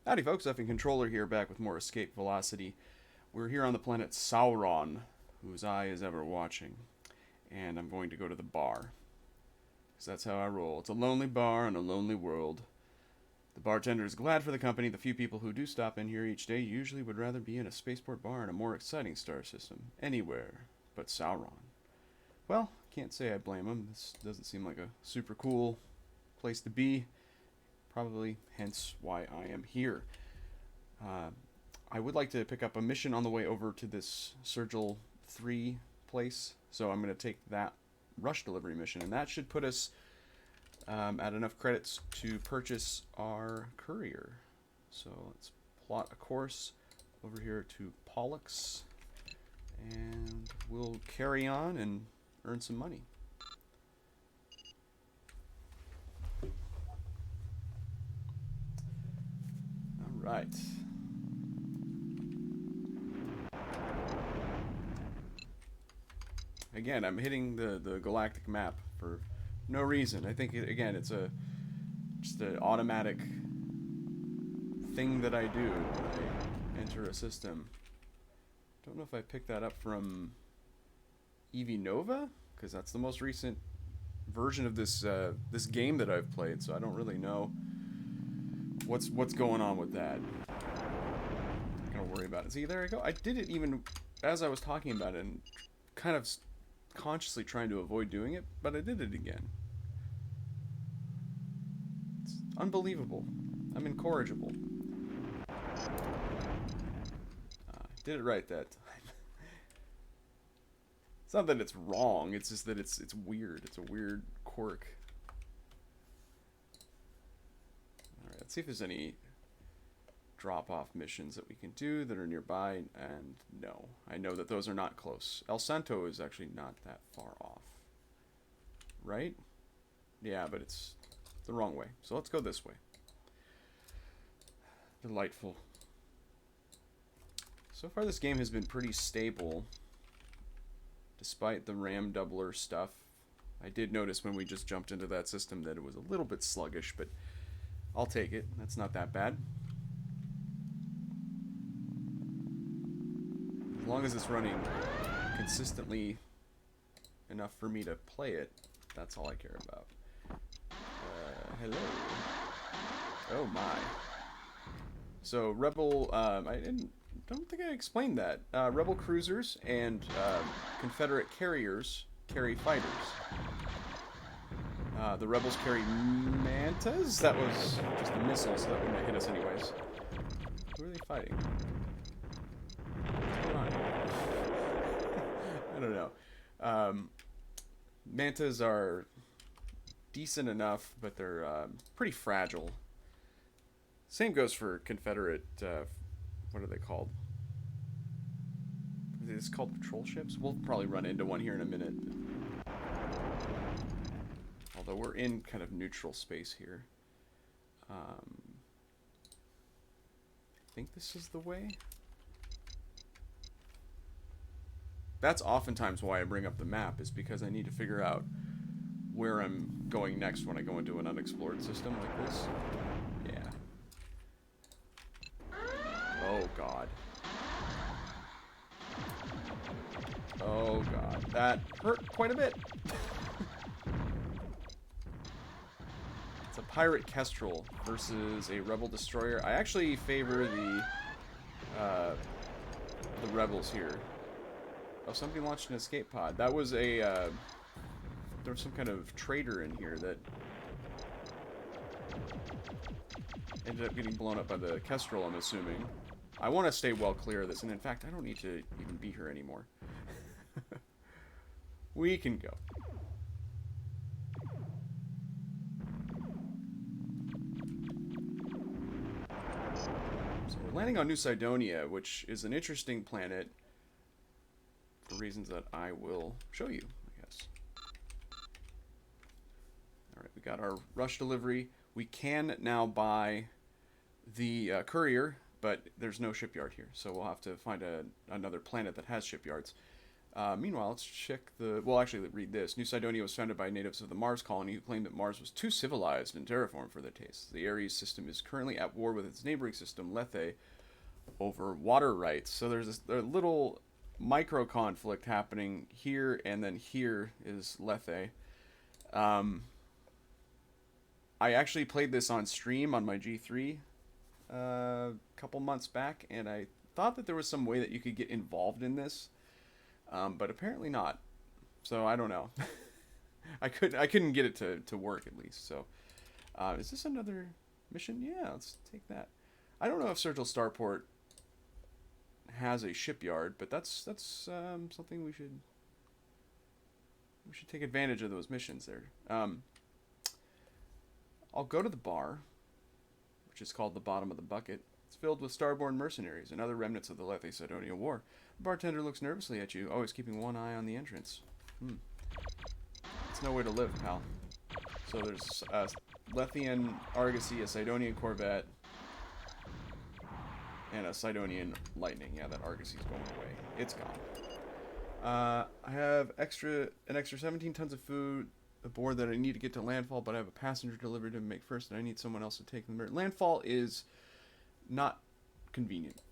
Howdy folks, F Controller here, back with more Escape Velocity. We're here on the planet Sauron, whose eye is ever watching. And I'm going to go to the bar. Because that's how I roll. It's a lonely bar in a lonely world. The bartender is glad for the company. The few people who do stop in here each day usually would rather be in a spaceport bar in a more exciting star system. Anywhere but Sauron. Well, can't say I blame him. This doesn't seem like a super cool place to be. Probably hence why I am here. I would like to pick up a mission on the way over to this Sergil 3 place, so I'm going to take that rush delivery mission, and that should put us at enough credits to purchase our courier. So let's plot a course over here to Pollux, and we'll carry on and earn some money. Right. Again, I'm hitting the galactic map for no reason. I think, again, it's just an automatic thing that I do when I enter a system. Don't know if I picked that up from EV Nova, because that's the most recent version of this this game that I've played, so I don't really know what's going on with that. Not gonna worry about it. See, there I go. I did it even as I was talking about it, and kind of consciously trying to avoid doing it, but I did it again. It's unbelievable. I'm incorrigible. Did it right that time. It's not that it's wrong. It's just that it's weird. It's a weird quirk. Let's see if there's any drop-off missions that we can do that are nearby, and no. I know that those are not close. El Santo is actually not that far off. Right? Yeah, but it's the wrong way. So let's go this way. Delightful. So far this game has been pretty stable, despite the RAM doubler stuff. I did notice when we just jumped into that system that it was a little bit sluggish, but I'll take it. That's not that bad. As long as it's running consistently enough for me to play it, that's all I care about. Hello. Oh my. So Rebel, don't think I explained that. Rebel cruisers and Confederate carriers carry fighters. The rebels carry mantas? That was just a missile, so that wouldn't hit us anyways. Who are they fighting? What's going on here? I don't know. Mantas are decent enough, but they're pretty fragile. Same goes for Confederate, what are they called? Is this called patrol ships? We'll probably run into one here in a minute. Although we're in kind of neutral space here. I think this is the way. That's oftentimes why I bring up the map, is because I need to figure out where I'm going next when I go into an unexplored system like this. Yeah. Oh god. Oh god. That hurt quite a bit. A pirate kestrel versus a rebel destroyer. I actually favor the rebels here. Oh, somebody launched an escape pod. That was a there was some kind of traitor in here that ended up getting blown up by the kestrel, I'm assuming. I want to stay well clear of this, and in fact, I don't need to even be here anymore. We can go. We're landing on New Cydonia, which is an interesting planet for reasons that I will show you, I guess. Alright, we got our rush delivery. We can now buy the courier, but there's no shipyard here, so we'll have to find another planet that has shipyards. Meanwhile, let's check the... Well, actually, read this. New Cydonia was founded by natives of the Mars colony who claimed that Mars was too civilized and terraformed for their tastes. The Ares system is currently at war with its neighboring system, Lethe, over water rights. So there's a little micro conflict happening here, and then here is Lethe. I actually played this on stream on my G3 a couple months back, and I thought that there was some way that you could get involved in this, but apparently not. So I don't know. I couldn't get it to work, at least. So is this another mission? Yeah, let's take that. I don't know if Sergel Starport has a shipyard, but that's something we should take advantage of those missions there. I'll go to the bar, which is called the Bottom of the Bucket. It's filled with starborn mercenaries and other remnants of the Lethe Cydonia War. The bartender looks nervously at you, always keeping one eye on the entrance. It's no way to live, pal. So there's a Lethian Argosy, a Cydonian Corvette, and a Cydonian Lightning. Yeah, that Argosy's going away. It's gone. I have an extra 17 tons of food aboard that I need to get to landfall, but I have a passenger delivery to make first, and I need someone else to take them. Landfall is not convenient,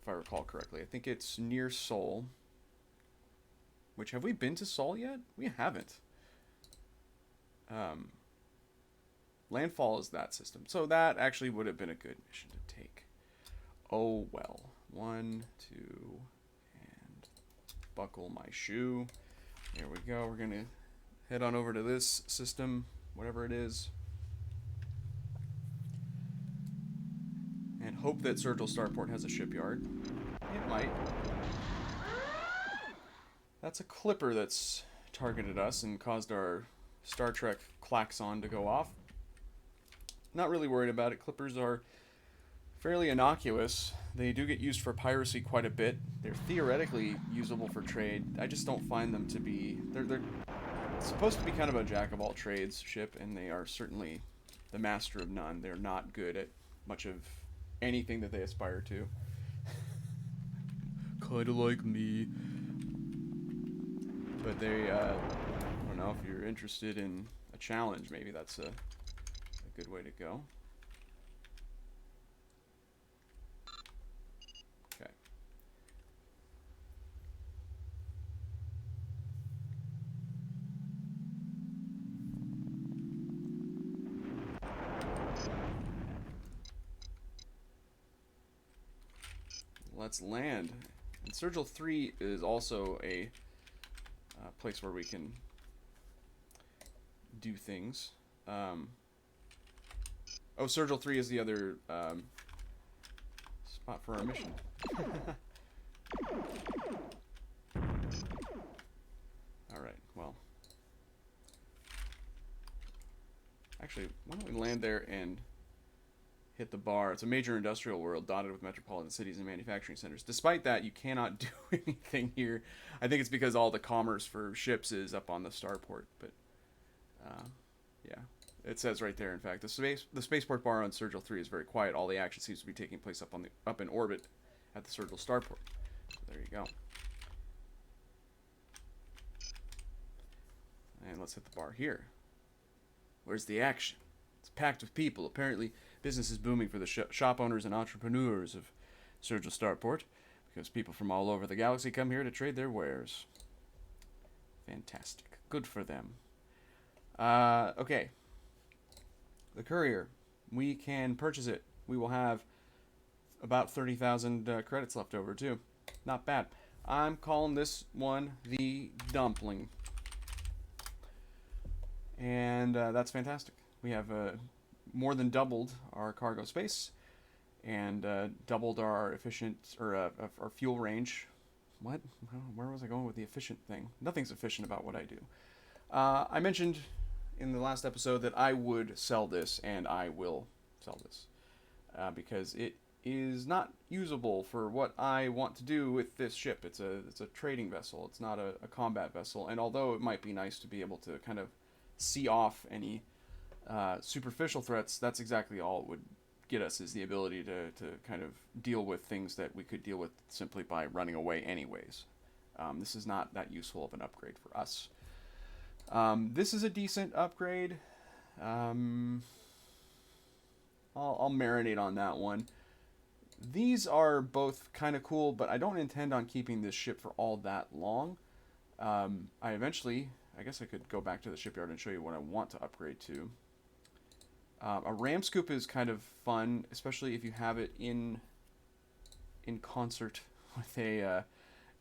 if I recall correctly. I think it's near Seoul. Which, have we been to Seoul yet? We haven't. Landfall is that system. So that actually would have been a good mission to take. Oh well. 1, 2, and buckle my shoe. There we go. We're gonna head on over to this system, whatever it is, and hope that Sergel Starport has a shipyard. It might. That's a clipper that's targeted us and caused our Star Trek klaxon to go off. Not really worried about it. Clippers are fairly innocuous. They do get used for piracy quite a bit. They're theoretically usable for trade. I just don't find them to be... They're supposed to be kind of a jack-of-all-trades ship, and they are certainly the master of none. They're not good at much of anything that they aspire to. Kinda like me. But they, I don't know, if you're interested in a challenge, maybe that's a good way to go. Okay. Let's land. And Sergel 3 is also a place where we can do things. Oh, Sergel 3 is the other spot for our mission. Alright, well. Actually, why don't we land there and hit the bar. It's a major industrial world dotted with metropolitan cities and manufacturing centers. Despite that, you cannot do anything here. I think it's because all the commerce for ships is up on the starport. But yeah, it says right there. In fact, the spaceport bar on Sergel 3 is very quiet. All the action seems to be taking place up in orbit at the Sergel starport. So there you go. And let's hit the bar here. Where's the action? It's packed with people. Apparently, business is booming for the shop owners and entrepreneurs of Sergel Starport, because people from all over the galaxy come here to trade their wares. Fantastic. Good for them. Okay. The Courier. We can purchase it. We will have about 30,000 credits left over, too. Not bad. I'm calling this one the Dumpling. And that's fantastic. We have more than doubled our cargo space, and doubled our our fuel range. What? Where was I going with the efficient thing? Nothing's efficient about what I do. I mentioned in the last episode that I would sell this, and I will sell this because it is not usable for what I want to do with this ship. It's a trading vessel. It's not a combat vessel, and although it might be nice to be able to kind of see off any superficial threats, that's exactly all it would get us, is the ability to kind of deal with things that we could deal with simply by running away anyways. This is not that useful of an upgrade for us. This is a decent upgrade. I'll marinate on that one. These are both kind of cool, but I don't intend on keeping this ship for all that long. I guess I could go back to the shipyard and show you what I want to upgrade to. A ram scoop is kind of fun, especially if you have it in concert with a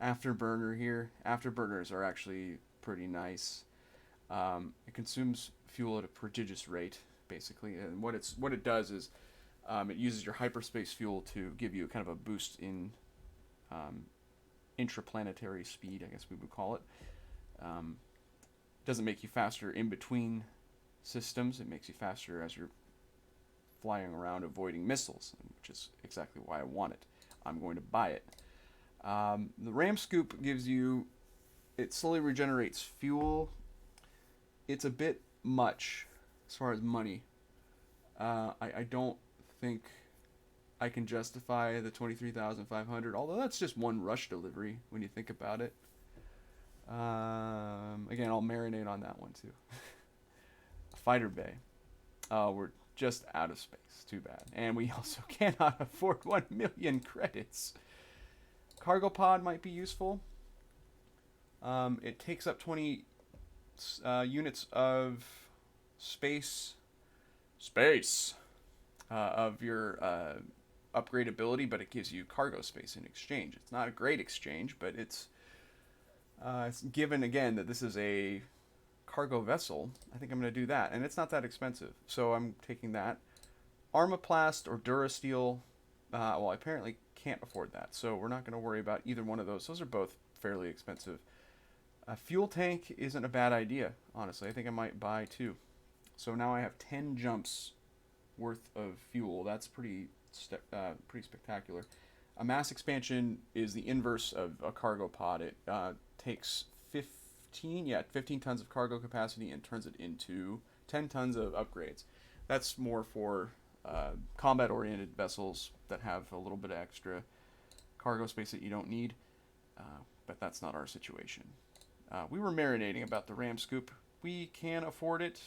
afterburner here. Afterburners are actually pretty nice. It consumes fuel at a prodigious rate, basically, and what it does is it uses your hyperspace fuel to give you kind of a boost in intraplanetary speed, I guess we would call it. Doesn't make you faster in between systems. It makes you faster as you're flying around avoiding missiles, which is exactly why I want it. I'm going to buy it. The ram scoop gives you, it slowly regenerates fuel. It's a bit much as far as money. I don't think I can justify the 23,500, although that's just one rush delivery when you think about it. Again, I'll marinate on that one too. Fighter bay. We're just out of space. Too bad. And we also cannot afford 1 million credits. Cargo pod might be useful. It takes up 20 units of space of your upgradability, but it gives you cargo space in exchange. It's not a great exchange, but it's given again that this is a cargo vessel. I think I'm going to do that, and it's not that expensive, so I'm taking that. Armaplast or Durasteel, well, I apparently can't afford that, so we're not going to worry about either one of those. Those are both fairly expensive. A fuel tank isn't a bad idea, honestly. I think I might buy 2. So now I have 10 jumps worth of fuel. That's pretty spectacular. A mass expansion is the inverse of a cargo pod. It takes 15 tons of cargo capacity and turns it into 10 tons of upgrades. That's more for combat-oriented vessels that have a little bit of extra cargo space that you don't need, but that's not our situation. We were marinating about the ram scoop. We can afford it.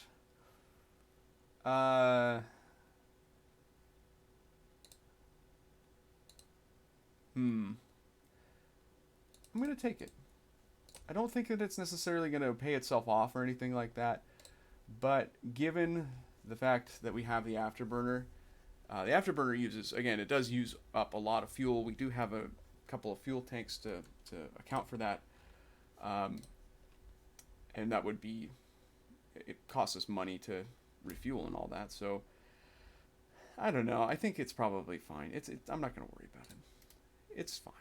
I'm going to take it. I don't think that it's necessarily going to pay itself off or anything like that, but given the fact that we have the afterburner uses, again, it does use up a lot of fuel. We do have a couple of fuel tanks to account for that, and that would be, it costs us money to refuel and all that, so I don't know. I think it's probably fine. I'm not going to worry about it. It's fine.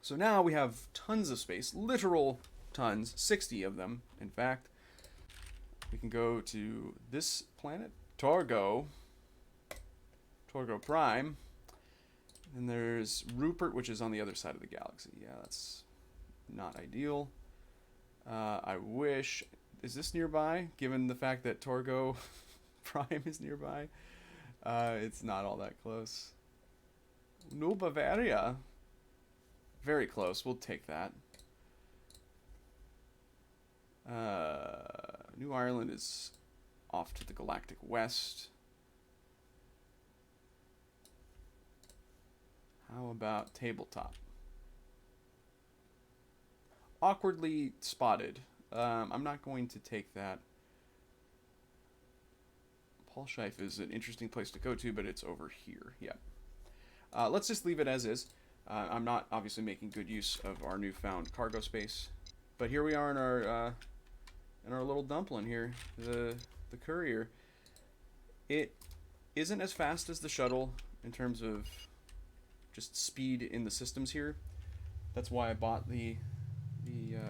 So now we have tons of space, literal tons, 60 of them, in fact. We can go to this planet, Torgo Prime, and there's Rupert, which is on the other side of the galaxy. Yeah, that's not ideal. I wish, is this nearby, given the fact that Torgo Prime is nearby? It's not all that close. New Bavaria. Very close. We'll take that. New Ireland is off to the galactic west. How about Tabletop? Awkwardly spotted. I'm not going to take that. Paulsheif is an interesting place to go to, but it's over here. Yeah. Let's just leave it as is. I'm not obviously making good use of our newfound cargo space, but here we are in our little dumpling here, the Courier. It isn't as fast as the shuttle in terms of just speed in the systems here. That's why I bought the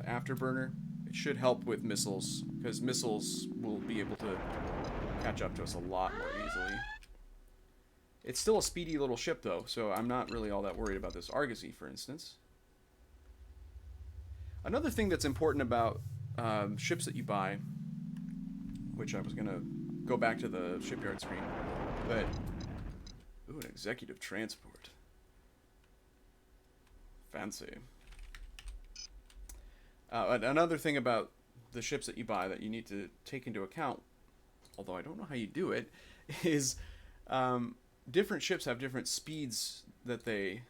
afterburner. It should help with missiles, because missiles will be able to catch up to us a lot more easily. It's still a speedy little ship, though, so I'm not really all that worried about this Argosy, for instance. Another thing that's important about ships that you buy, which I was going to go back to the shipyard screen, but... Ooh, an executive transport. Fancy. Another thing about the ships that you buy that you need to take into account, although I don't know how you do it, is different ships have different speeds that they're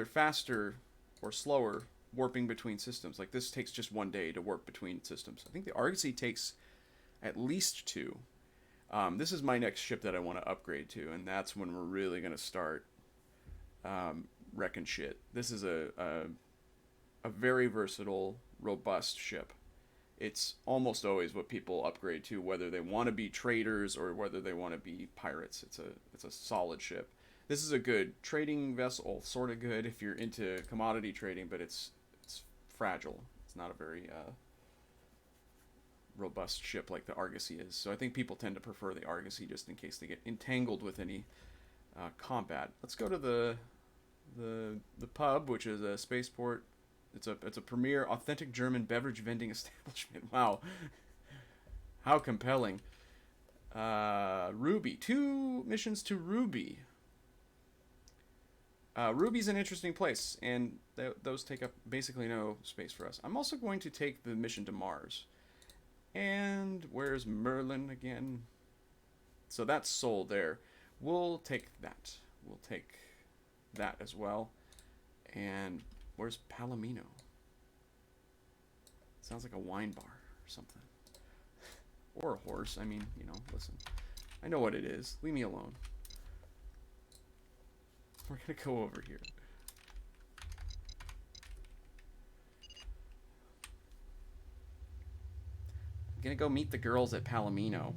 faster or slower warping between systems. Like this takes just 1 day to warp between systems. I think the Argosy takes at least 2. This is my next ship that I want to upgrade to, and that's when we're really going to start wrecking shit. This is a very versatile, robust ship. It's almost always what people upgrade to, whether they want to be traders or whether they want to be pirates. It's a solid ship. This is a good trading vessel, sort of good if you're into commodity trading, but it's fragile. It's not a very robust ship like the Argosy is. So I think people tend to prefer the Argosy just in case they get entangled with any combat. Let's go to the pub, which is a spaceport. It's a premier authentic German beverage vending establishment. Wow, how compelling! Ruby, 2 missions to Ruby. Ruby's an interesting place, and those take up basically no space for us. I'm also going to take the mission to Mars. And where's Merlin again? So that's sold there. We'll take that. We'll take that as well. And where's Palomino? Sounds like a wine bar or something. Or a horse. I mean, you know, listen. I know what it is. Leave me alone. We're going to go over here. I'm going to go meet the girls at Palomino.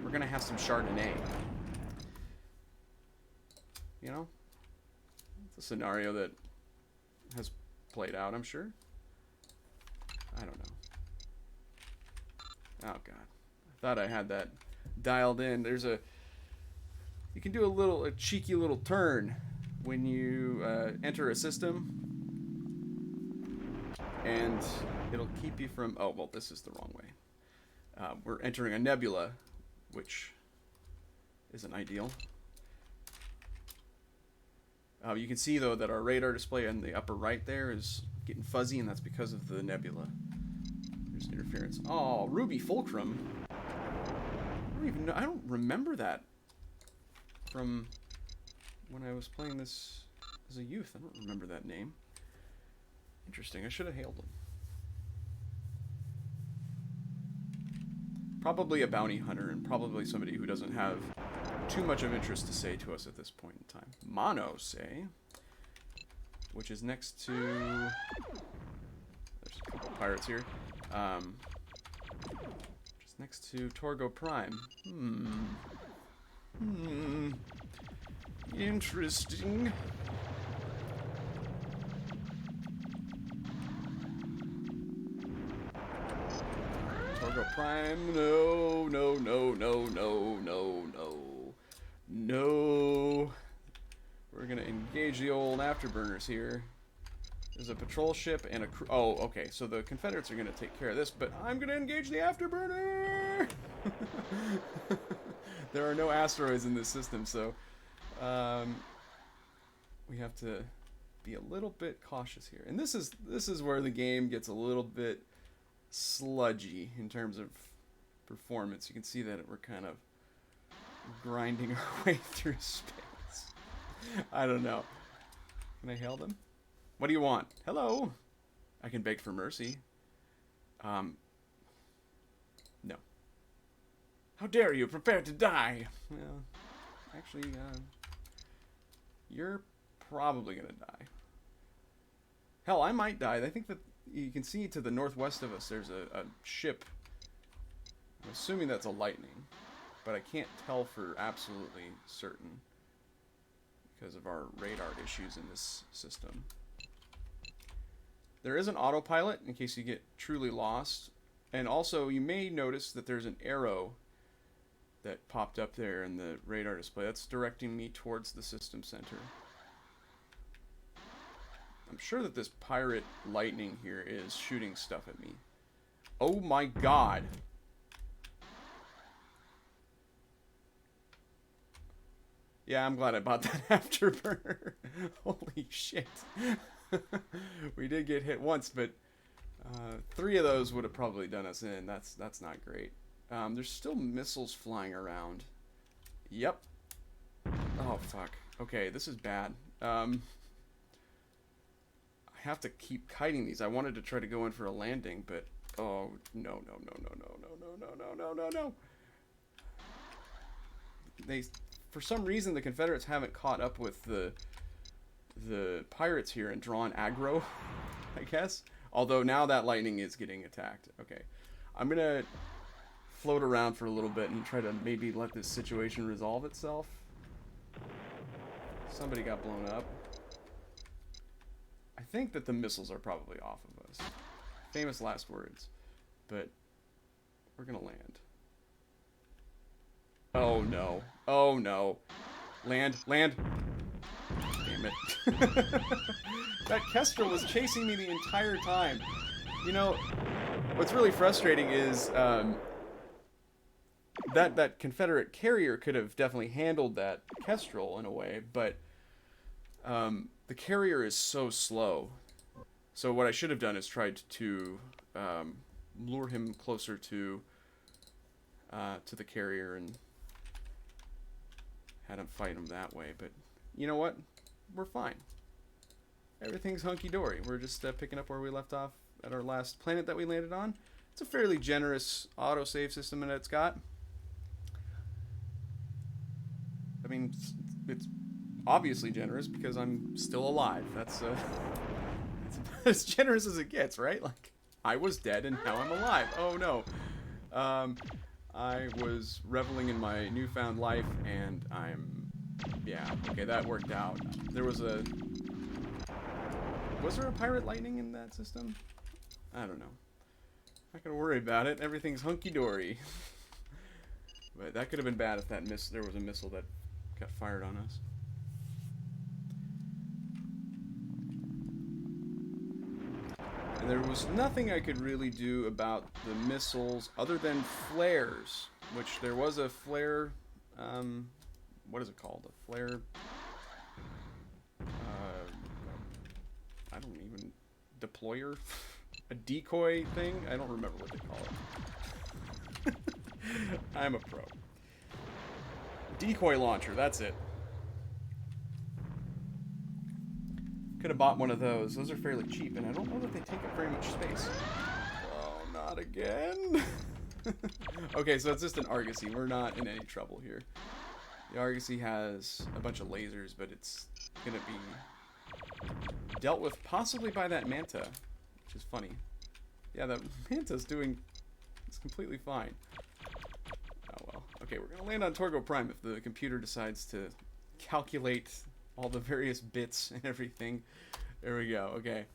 We're going to have some Chardonnay. You know? It's a scenario that has played out, I'm sure. I don't know. Oh, God. I thought I had that dialed in. There's a... You can do a cheeky little turn when you enter a system, and it'll keep you from... Oh, well, this is the wrong way. We're entering a nebula, which isn't ideal. You can see, though, that our radar display in the upper right there is getting fuzzy, and that's because of the nebula. There's interference. Oh, Ruby Fulcrum. I don't remember that from when I was playing this as a youth. I don't remember that name. Interesting. I should have hailed him. Probably a bounty hunter, and probably somebody who doesn't have too much of interest to say to us at this point in time. Mono, say, which is next to... There's a couple pirates here. Just next to Torgo Prime. Interesting. Torgo Prime. No, no, no, no, no, no, no. No. We're gonna engage the old afterburners here. There's a patrol ship and a crew. Oh, okay. So the Confederates are gonna take care of this, but I'm gonna engage the afterburner. There are no asteroids in this system, so we have to be a little bit cautious here. And this is where the game gets a little bit sludgy in terms of performance. You can see that we're kind of grinding our way through space. I don't know. Can I hail them? What do you want? Hello. I can beg for mercy. No. How dare you? Prepare to die. Well, actually, you're probably gonna die. Hell, I might die. I think that you can see to the northwest of us there's a ship. I'm assuming that's a Lightning, but I can't tell for absolutely certain because of our radar issues in this system. There is an autopilot in case you get truly lost, and also you may notice that there's an arrow that popped up there in the radar display. That's directing me towards the system center. I'm sure that this pirate Lightning here is shooting stuff at me. Oh my god. Yeah, I'm glad I bought that afterburner. Holy shit. We did get hit once, but 3 of those would have probably done us in. That's not great. There's still missiles flying around. Yep. Oh, fuck. Okay, this is bad. I have to keep kiting these. I wanted to try to go in for a landing, but... Oh, no, no, no, no, no, no, no, no, no, no, no, no. They... For some reason, the Confederates haven't caught up with the pirates here and drawn aggro, I guess. Although now that lightning is getting attacked. Okay. I'm going to float around for a little bit and try to maybe let this situation resolve itself. Somebody got blown up. I think that the missiles are probably off of us. Famous last words. But we're going to land. Oh no. Oh no. Land. Land. Damn it. That Kestrel was chasing me the entire time. You know, what's really frustrating is that Confederate carrier could have definitely handled that Kestrel in a way, but the carrier is so slow. So what I should have done is tried to lure him closer to the carrier and had him fight him that way. But you know what? We're fine. Everything's hunky-dory. We're just picking up where we left off at our last planet that we landed on. It's a fairly generous autosave system that it's got. I mean, it's obviously generous because I'm still alive. That's it's about as generous as it gets, right? Like, I was dead and now I'm alive. Oh no. I was reveling in my newfound life and yeah, okay, that worked out. Was there a pirate lightning in that system? I don't know. Not gonna worry about it. Everything's hunky-dory. But that could have been bad if there was a missile that got fired on us. And there was nothing I could really do about the missiles other than flares, which there was a flare, what is it called? A flare, I don't even, deployer? A decoy thing? I don't remember what they call it. I'm a pro. Decoy launcher, that's it. Could have bought one of those. Those are fairly cheap, and I don't know that they take up very much space. Oh, not again. Okay, so it's just an Argosy. We're not in any trouble here. The Argosy has a bunch of lasers, but it's going to be dealt with possibly by that Manta, which is funny. Yeah, that Manta's it's completely fine. Oh well. Okay, we're going to land on Torgo Prime if the computer decides to calculate all the various bits and everything. There we go. Okay.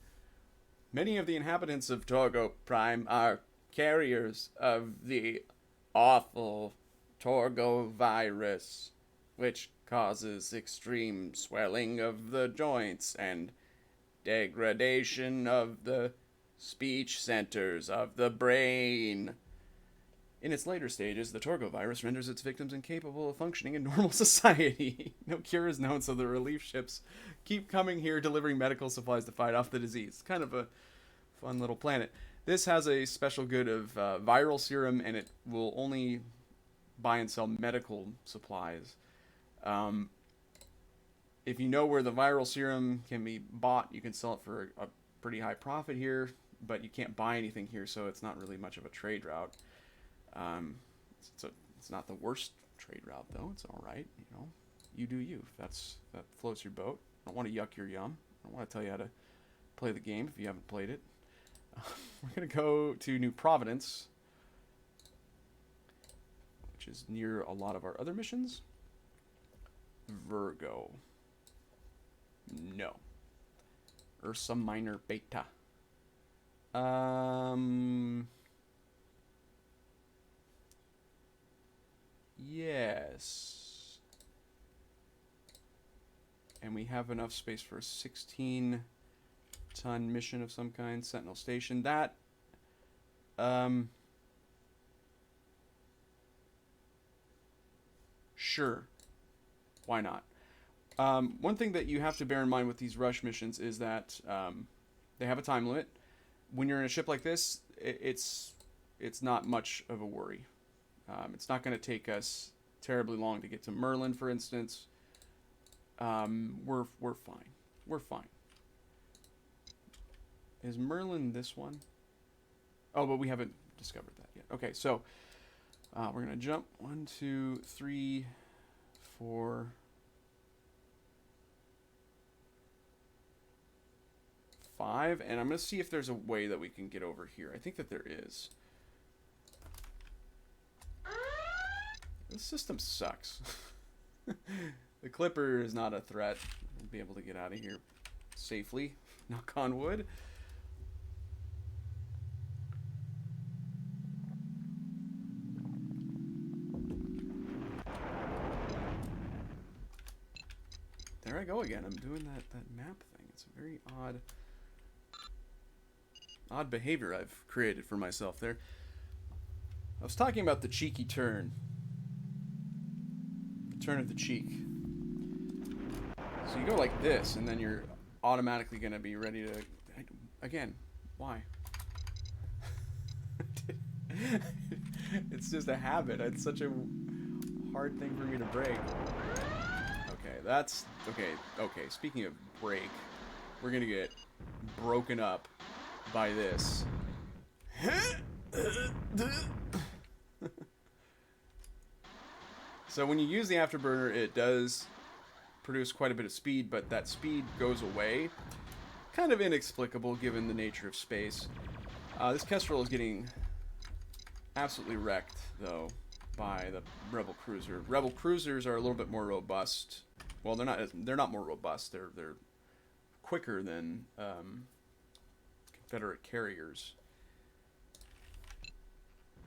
Many of the inhabitants of Torgo Prime are carriers of the awful Torgo virus, which causes extreme swelling of the joints and degradation of the speech centers of the brain. In its later stages, the Torgo virus renders its victims incapable of functioning in normal society. No cure is known, so the relief ships keep coming here delivering medical supplies to fight off the disease. Kind of a fun little planet. This has a special good of viral serum, and it will only buy and sell medical supplies. If you know where the viral serum can be bought, you can sell it for a pretty high profit here, but you can't buy anything here, so it's not really much of a trade route. It's not the worst trade route, though. It's all right. You know, you do you. If that floats your boat. I don't want to yuck your yum. I don't want to tell you how to play the game if you haven't played it. We're going to go to New Providence, which is near a lot of our other missions. Virgo. No. Ursa Minor Beta. Yes. And we have enough space for a 16-ton mission of some kind. Sentinel Station. That, sure. Why not? One thing that you have to bear in mind with these rush missions is that they have a time limit. When you're in a ship like this, it's not much of a worry. It's not going to take us terribly long to get to Merlin, for instance. We're fine. We're fine. Is Merlin this one? Oh, but we haven't discovered that yet. Okay, so we're going to jump 1, 2, 3, 4, 5, and I'm going to see if there's a way that we can get over here. I think that there is. This system sucks. The Clipper is not a threat. We'll be able to get out of here safely. Knock on wood. There I go again. I'm doing that map thing. It's a very odd behavior I've created for myself there. I was talking about the cheeky turn. The turn of the cheek. So you go like this, and then you're automatically going to be ready to... Again, why? It's just a habit. It's such a hard thing for me to break. Okay, that's... Okay, speaking of break, we're going to get broken up by this. So when you use the afterburner, it does produce quite a bit of speed, but that speed goes away. Kind of inexplicable given the nature of space. This Kestrel is getting absolutely wrecked, though, by the Rebel Cruiser. Rebel Cruisers are a little bit more robust. Well, they're not more robust. They're quicker than Confederate carriers,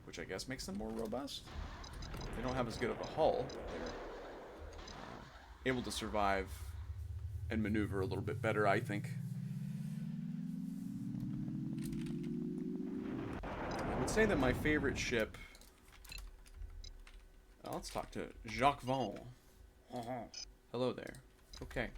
which I guess makes them more robust. They don't have as good of a hull. They're able to survive and maneuver a little bit better, I think. I would say that my favorite ship... let's talk to Jacques Vaughn. Hello there. Okay.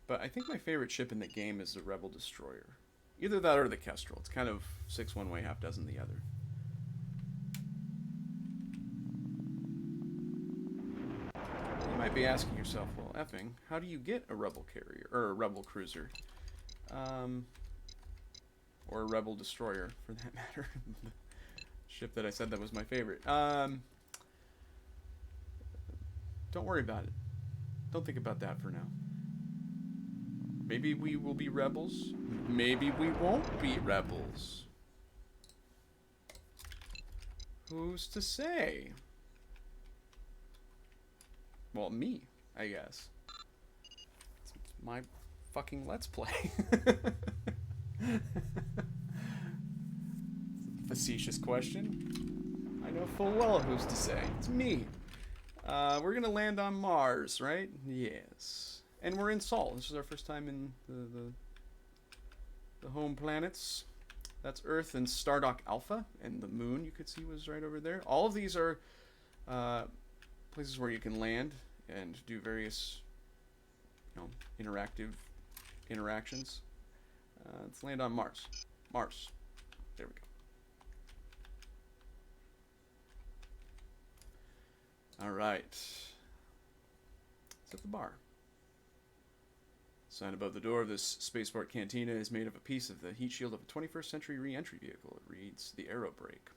But I think my favorite ship in the game is the Rebel Destroyer. Either that or the Kestrel. It's kind of 6 one way, half dozen the other. You might be asking yourself, well, effing, how do you get a Rebel carrier, or a Rebel Cruiser? Or a Rebel Destroyer, for that matter. The ship that I said that was my favorite. Don't worry about it. Don't think about that for now. Maybe we will be rebels. Maybe we won't be rebels. Who's to say? Well, me, I guess. It's my fucking Let's Play. Facetious question. I know full well who's to say. It's me. We're gonna land on Mars, right? Yes. And we're in Sol. This is our first time in the home planets. That's Earth and Stardock Alpha, and the moon you could see was right over there. All of these are places where you can land and do various, interactive interactions. Let's land on Mars. Mars. There we go. All right. It's at the bar. Sign above the door of this spaceport cantina is made of a piece of the heat shield of a 21st century re-entry vehicle. It reads the aero brake.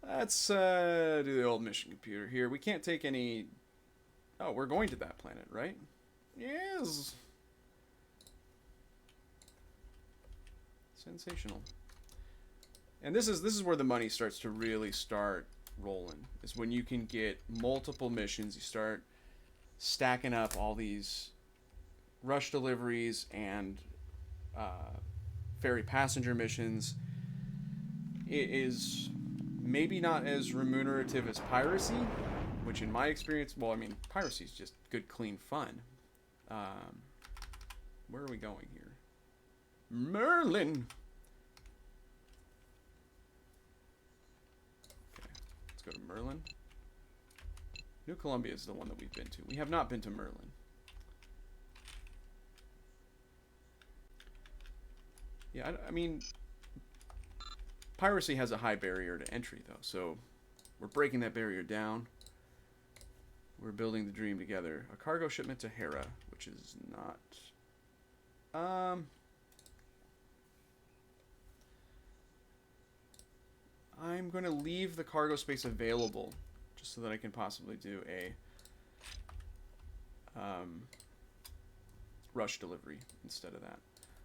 Let's do the old mission computer here. We can't take any... Oh, we're going to that planet, right? Yes. Sensational. And this is where the money starts to really start rolling. Is when you can get multiple missions. You start stacking up all these rush deliveries and ferry passenger missions. It is maybe not as remunerative as piracy, which in my experience, well, I mean, piracy is just good, clean fun. Where are we going here? Merlin! Merlin? New Columbia is the one that we've been to. We have not been to Merlin. Yeah, I mean, piracy has a high barrier to entry, though, so we're breaking that barrier down. We're building the dream together. A cargo shipment to Hera, which is not... I'm going to leave the cargo space available just so that I can possibly do a rush delivery instead of that.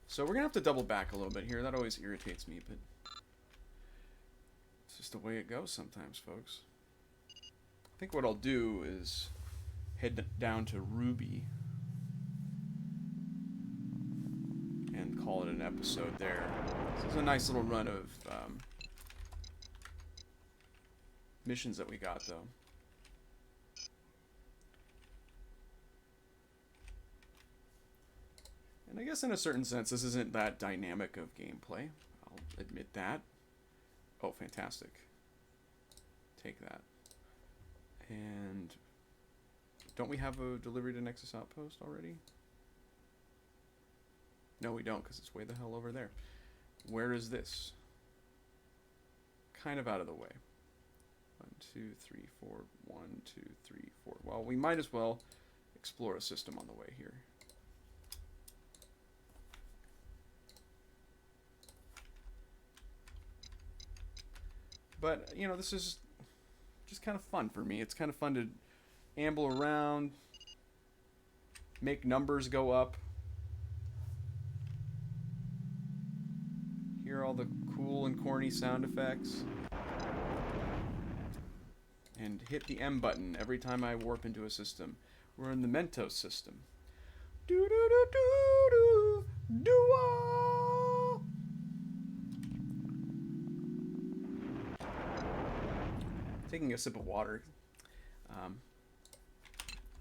So we're going to have to double back a little bit here. That always irritates me, but it's just the way it goes sometimes, folks. I think what I'll do is head down to Ruby and call it an episode there. This is a nice little run of missions that we got, though. And I guess in a certain sense, this isn't that dynamic of gameplay. I'll admit that. Oh, fantastic. Take that. And don't we have a delivery to Nexus Outpost already? No, we don't, because it's way the hell over there. Where is this? Kind of out of the way. 1, 2, 3, 4. 1, 2, 3, 4. Well, we might as well explore a system on the way here. But, you know, this is just kind of fun for me. It's kind of fun to amble around, make numbers go up, hear all the cool and corny sound effects, and hit the M button every time I warp into a system. We're in the Mentos system. Taking a sip of water.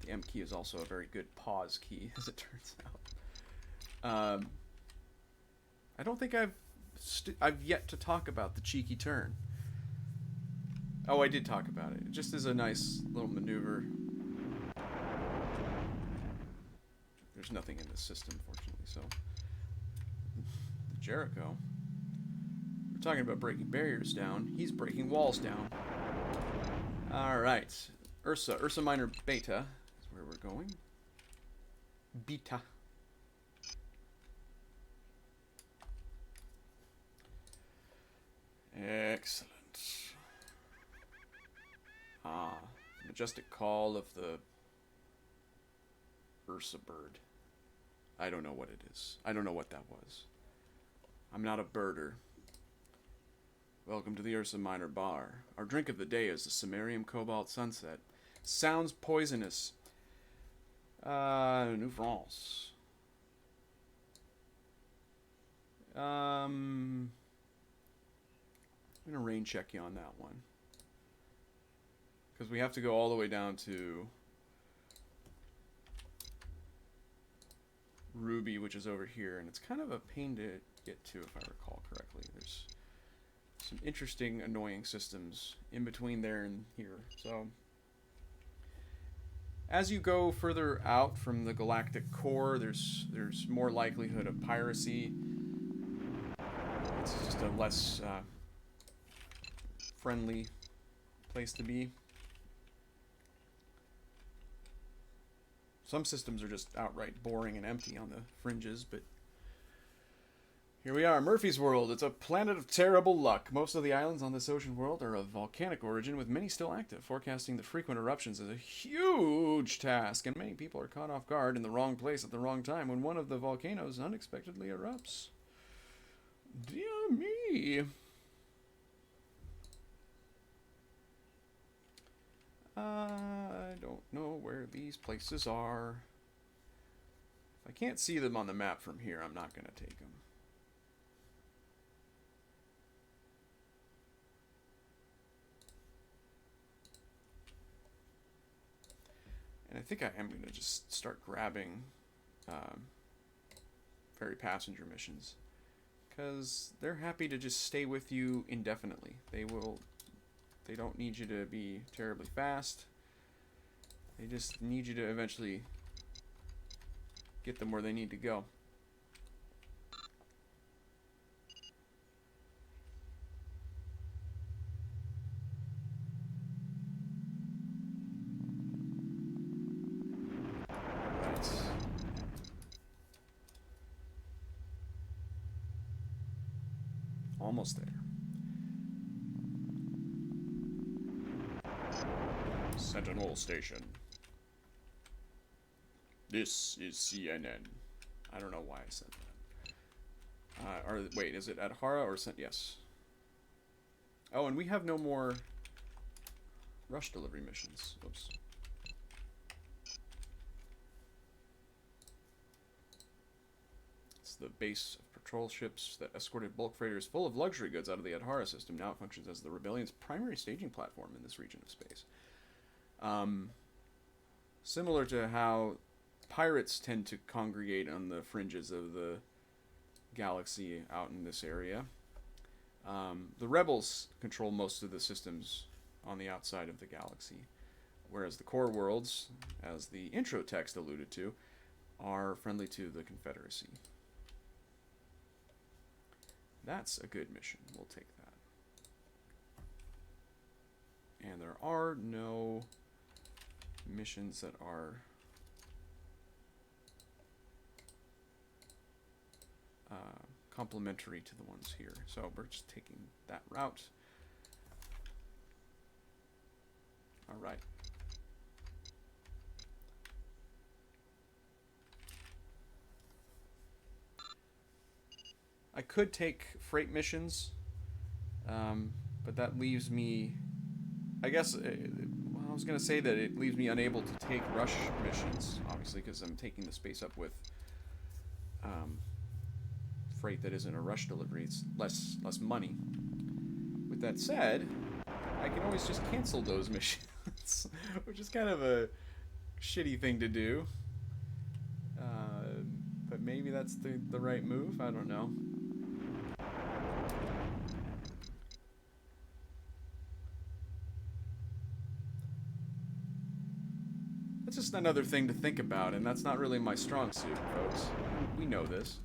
The M key is also a very good pause key, as it turns out. I don't think I've yet to talk about the cheeky turn. Oh, I did talk about it. It just is a nice little maneuver. There's nothing in this system, fortunately, so. The Jericho. We're talking about breaking barriers down. He's breaking walls down. Alright. Ursa Minor Beta is where we're going. Beta. Excellent. Ah, majestic call of the Ursa bird. I don't know what it is. I don't know what that was. I'm not a birder. Welcome to the Ursa Minor Bar. Our drink of the day is the Samarium Cobalt Sunset. Sounds poisonous. New France. I'm gonna rain check you on that one. Because we have to go all the way down to Ruby, which is over here, and it's kind of a pain to get to, if I recall correctly. There's some interesting, annoying systems in between there and here. So, as you go further out from the galactic core, there's more likelihood of piracy. It's just a less friendly place to be. Some systems are just outright boring and empty on the fringes, but here we are, Murphy's World. It's a planet of terrible luck. Most of the islands on this ocean world are of volcanic origin, with many still active. Forecasting the frequent eruptions is a huge task, and many people are caught off guard in the wrong place at the wrong time when one of the volcanoes unexpectedly erupts. Dear me. I don't know where these places are. If I can't see them on the map from here, I'm not going to take them. And I think I am going to just start grabbing ferry passenger missions, because they're happy to just stay with you indefinitely. They will They don't need you to be terribly fast. They just need you to eventually get them where they need to go. Right. Almost there. Sentinel Station. This is CNN. I don't know why I said that. Wait, is it at Hara or yes? Oh, and we have no more rush delivery missions. Oops. It's the base of patrol ships that escorted bulk freighters full of luxury goods out of the Adhara system. Now it functions as the rebellion's primary staging platform in this region of space. Similar to how pirates tend to congregate on the fringes of the galaxy out in this area, the rebels control most of the systems on the outside of the galaxy, whereas the core worlds, as the intro text alluded to, are friendly to the Confederacy. That's a good mission. We'll take that. And there are no missions that are complementary to the ones here. So we're just taking that route. All right. I could take freight missions, but that leaves me, I guess, well, I was going to say that it leaves me unable to take rush missions, obviously, because I'm taking the space up with freight that isn't a rush delivery. It's less money. With that said, I can always just cancel those missions, which is kind of a shitty thing to do. But maybe that's the right move. I don't know. That's just another thing to think about, and that's not really my strong suit, folks. We know this.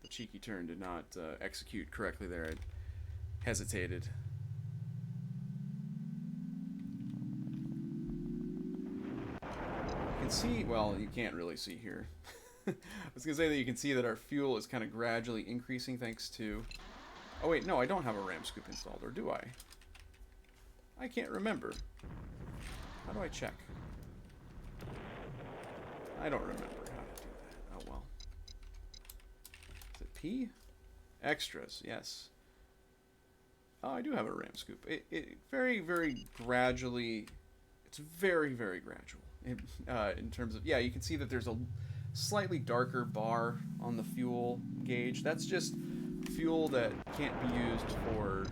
The cheeky turn did not execute correctly there. I hesitated. You can see, well, you can't really see here. I was going to say that you can see that our fuel is kind of gradually increasing thanks to... Oh wait, no, I don't have a ram scoop installed, or do I? I can't remember. How do I check? I don't remember how to do that. Oh well. Is it P? Extras, yes. Oh, I do have a ram scoop. It very, very gradually... It's very, very gradual. In terms of... Yeah, you can see that there's a slightly darker bar on the fuel gauge. That's just fuel that can't be used for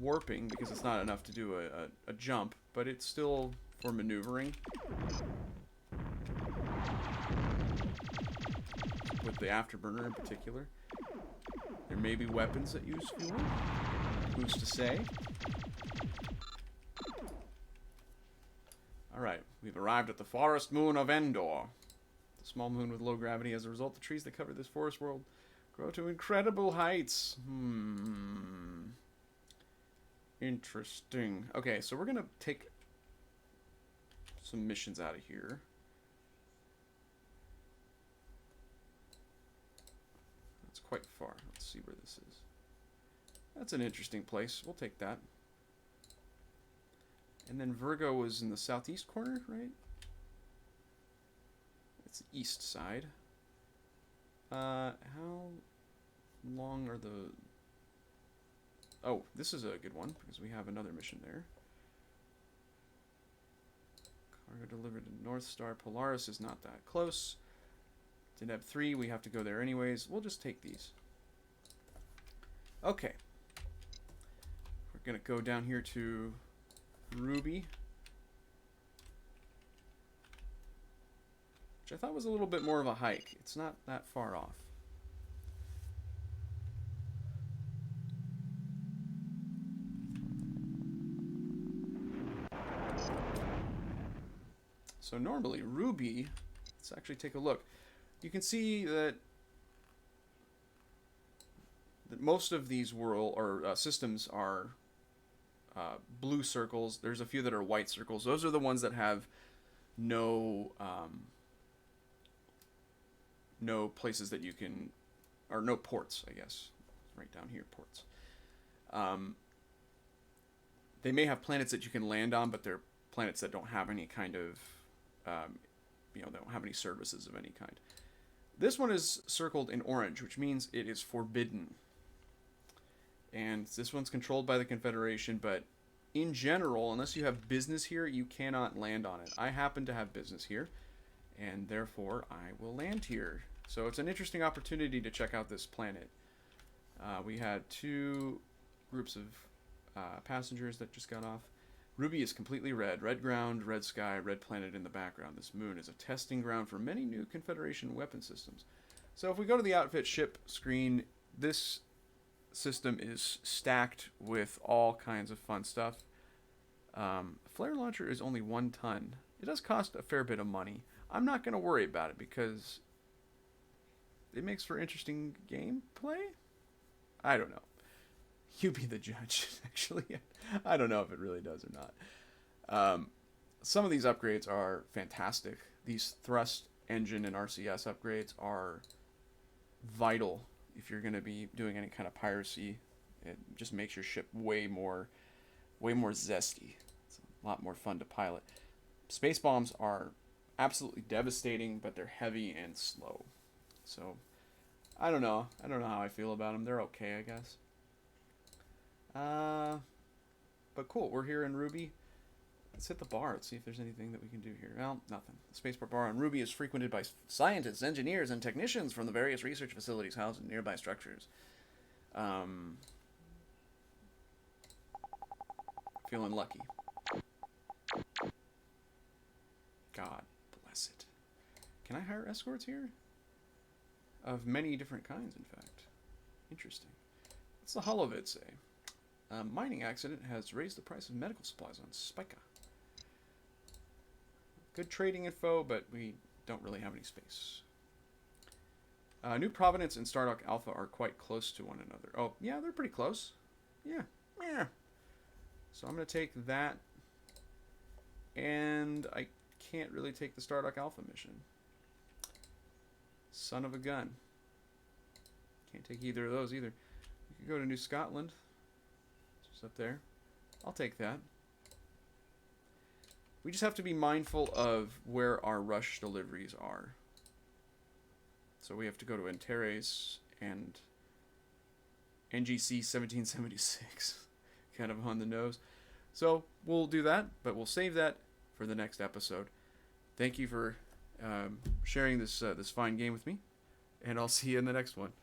warping because it's not enough to do a jump, but it's still for maneuvering. With the afterburner in particular. There may be weapons that use fuel. Who's to say? Alright, we've arrived at the forest moon of Endor. The small moon with low gravity. As a result, the trees that cover this forest world grow to incredible heights. Interesting. Okay, so we're going to take some missions out of here. That's quite far. Let's see where this is. That's an interesting place. We'll take that. And then Virgo was in the southeast corner, right? It's the east side. How long are the... Oh, this is a good one, because we have another mission there. Cargo delivered to North Star. Polaris is not that close. Deneb 3, we have to go there anyways. We'll just take these. Okay. We're going to go down here to Ruby, which I thought was a little bit more of a hike. It's not that far off. So normally Ruby, let's actually take a look. You can see that most of these systems are blue circles. There's a few that are white circles. Those are the ones that have no places that you can, or no ports, I guess. Right down here, ports. They may have planets that you can land on, but they're planets that don't have any kind of, they don't have any services of any kind. This one is circled in orange, which means it is forbidden. And this one's controlled by the Confederation, but in general, unless you have business here, you cannot land on it. I happen to have business here, and therefore I will land here. So it's an interesting opportunity to check out this planet. We had 2 groups of passengers that just got off. Ruby is completely red. Red ground, red sky, red planet in the background. This moon is a testing ground for many new Confederation weapon systems. So if we go to the outfit ship screen, this system is stacked with all kinds of fun stuff. Flare launcher is only 1 ton. It does cost a fair bit of money. I'm not going to worry about it because it makes for interesting gameplay? I don't know. You be the judge, actually. I don't know if it really does or not. Some of these upgrades are fantastic. These thrust engine and RCS upgrades are vital if you're going to be doing any kind of piracy. It just makes your ship way more zesty. It's a lot more fun to pilot. Space bombs are absolutely devastating, but they're heavy and slow. So, I don't know. I don't know how I feel about them. They're okay, I guess. But cool. We're here in Ruby. Let's hit the bar. Let's see if there's anything that we can do here. Well, nothing. The spaceport bar on Ruby is frequented by scientists, engineers, and technicians from the various research facilities housed in nearby structures. Feeling lucky. God bless it. Can I hire escorts here? Of many different kinds, in fact. Interesting. What's the holovid say? A mining accident has raised the price of medical supplies on Spica. Good trading info, but we don't really have any space. New Providence and Stardock Alpha are quite close to one another. Oh, yeah, they're pretty close. Yeah. So I'm going to take that. And I can't really take the Stardock Alpha mission. Son of a gun. Can't take either of those either. You could go to New Scotland. Just up there. I'll take that. We just have to be mindful of where our rush deliveries are. So we have to go to Antares and NGC 1776. Kind of on the nose. So we'll do that, but we'll save that for the next episode. Thank you for sharing this fine game with me, and I'll see you in the next one.